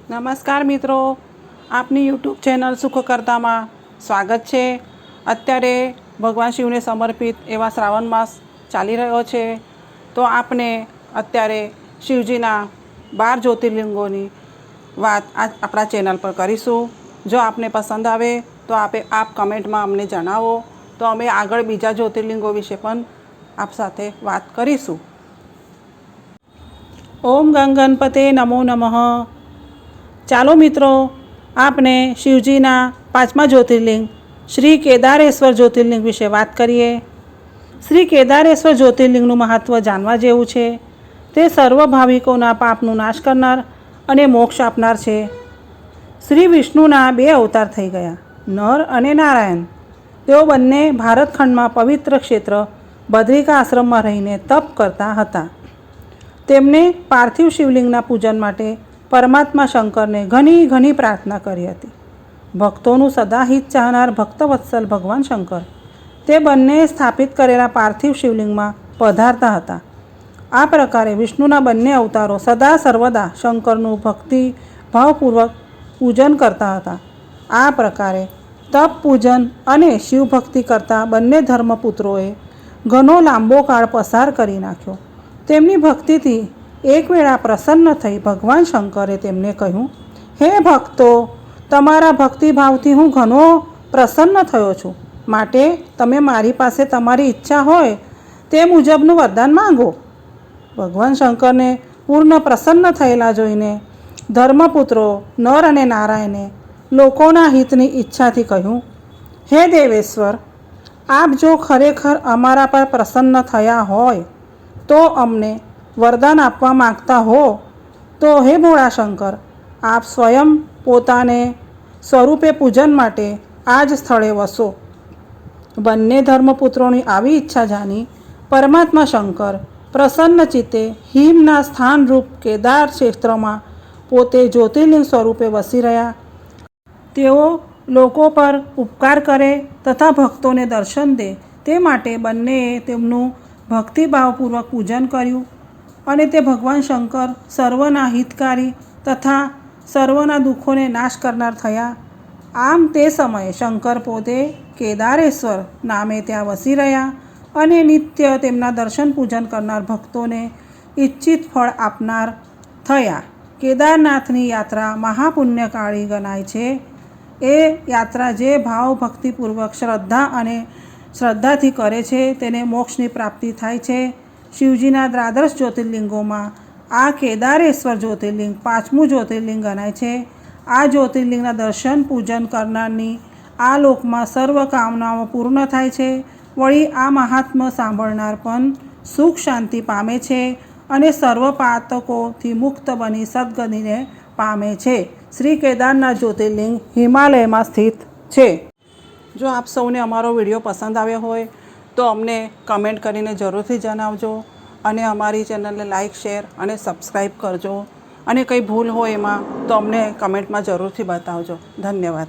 નમસ્કાર મિત્રો, આપની યુટ્યુબ ચેનલ સુખકર્તામાં સ્વાગત છે। અત્યારે ભગવાન શિવને સમર્પિત એવા શ્રાવણ માસ ચાલી રહ્યો છે, તો આપણે અત્યારે શિવજીના 12 જ્યોતિર્લિંગોની વાત આપણા ચેનલ પર કરીશું। જો આપને પસંદ આવે તો આપ કમેન્ટમાં અમને જણાવો, તો અમે આગળ બીજા જ્યોતિર્લિંગો વિશે પણ આપ સાથે વાત કરીશું। ઓમ ગંગનપતે નમો નમઃ। ચાલો મિત્રો, આપણે શિવજીના 5મા જ્યોતિર્લિંગ શ્રી કેદારેશ્વર જ્યોતિર્લિંગ વિશે વાત કરીએ। શ્રી કેદારેશ્વર જ્યોતિર્લિંગનું મહત્ત્વ જાણવા જેવું છે। તે સર્વ ભાવિકોના પાપનું નાશ કરનાર અને મોક્ષ આપનાર છે। શ્રી વિષ્ણુના 2 અવતાર થઈ ગયા, નર અને નારાયણ। તેઓ બંને ભારતખંડમાં પવિત્ર ક્ષેત્ર બદ્રિકા આશ્રમમાં રહીને તપ કરતા હતા। તેમણે પાર્થિવ શિવલિંગના પૂજન માટે પરમાત્મા શંકરને ઘણી પ્રાર્થના કરી હતી। ભક્તોનું સદા હિત ચાહનાર ભક્તવત્સલ ભગવાન શંકર તે બંનેએ સ્થાપિત કરેલા પાર્થિવ શિવલિંગમાં પધારતા હતા। આ પ્રકારે વિષ્ણુના બંને અવતારો સદા સર્વદા શંકરનું ભક્તિ ભાવપૂર્વક પૂજન કરતા હતા। આ પ્રકારે તપ પૂજન અને શિવભક્તિ કરતા બંને ધર્મપુત્રોએ ઘણો લાંબો કાળ પસાર કરી નાખ્યો। તેમની ભક્તિથી એક વેળા પ્રસન્ન થઈ ભગવાન શંકરે તેમને કહ્યું, હે ભક્તો, તમારા ભક્તિભાવથી હું ઘણો પ્રસન્ન થયો છું, માટે તમે મારી પાસે તમારી ઈચ્છા હોય તે મુજબનું વરદાન માંગો। ભગવાન શંકરને પૂર્ણ પ્રસન્ન થયેલા જોઈને ધર્મપુત્રો નર અને નારાયણે લોકોના હિતની ઈચ્છાથી કહ્યું, હે દેવેશ્વર, આપ જો ખરેખર અમારા પર પ્રસન્ન થયા હોય તો અમને વરદાન આપવા માગતા હો તો હે ભોળા શંકર, આપ સ્વયં પોતાને સ્વરૂપે પૂજન માટે આ જ સ્થળે વસો। બંને ધર્મપુત્રોની આવી ઈચ્છા જાણી પરમાત્મા શંકર પ્રસન્ન ચિત્તે હિમના સ્થાનરૂપ કેદાર ક્ષેત્રમાં પોતે જ્યોતિર્લિંગ સ્વરૂપે વસી રહ્યા। તેઓ લોકો પર ઉપકાર કરે તથા ભક્તોને દર્શન દે તે માટે બંનેએ તેમનું ભક્તિભાવપૂર્વક પૂજન કર્યું અને તે ભગવાન શંકર સર્વના હિતકારી તથા સર્વના દુઃખોને નાશ કરનાર થયા। આમ તે સમયે શંકર પોતે કેદારેશ્વર નામે ત્યાં વસી રહ્યા અને નિત્ય તેમના દર્શન પૂજન કરનાર ભક્તોને ઈચ્છિત ફળ આપનાર થયા। કેદારનાથની યાત્રા મહાપુણ્યકાળી ગણાય છે। એ યાત્રા જે ભાવ ભક્તિપૂર્વક શ્રદ્ધાથી કરે છે તેને મોક્ષની પ્રાપ્તિ થાય છે। શિવજીના દ્વાદશ જ્યોતિર્લિંગોમાં આ કેદારેશ્વર જ્યોતિર્લિંગ 5મું જ્યોતિર્લિંગ ગણાય છે। આ જ્યોતિર્લિંગના દર્શન પૂજન કરનારની આ લોકમાં સર્વ કામનાઓ પૂર્ણ થાય છે। વળી આ મહાત્મ્ય સાંભળનાર પણ સુખ શાંતિ પામે છે અને સર્વ પાતકોથી મુક્ત બની સદગતિને પામે છે। શ્રી કેદારનાથ જ્યોતિર્લિંગ હિમાલયમાં સ્થિત છે। જો આપ સૌને અમારો વિડીયો પસંદ આવ્યો હોય તો અમને કમેન્ટ કરીને જરૂરથી જણાવજો અને અમારી ચેનલને લાઇક, શેર અને સબસ્ક્રાઈબ કરજો અને કંઈ ભૂલ હોય એમાં તો અમને કમેન્ટમાં જરૂરથી બતાવજો। ધન્યવાદ।